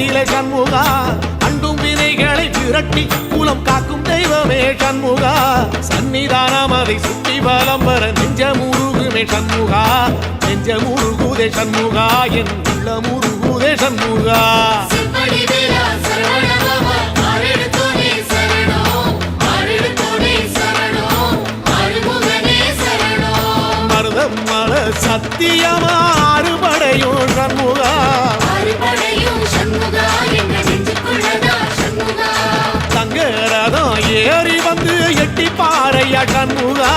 குலத்திலே சண்முகா அண்டும் வினைகளை விரட்டி குலம் காக்கும் தெய்வமே சண்முகா சன்னிதானம் அதை சுற்றி பலம் வர நெஞ்சமுருகுமே சண்முகா நெஞ்சமுருகுதே சண்முகா என் உள்ள முருகுதே சண்முகா மருதமல சத்தியமா அறுபடையும் சண்முகா தங்க ரதம் ஏறி வந்து எட்டி பாறையா சண்முகா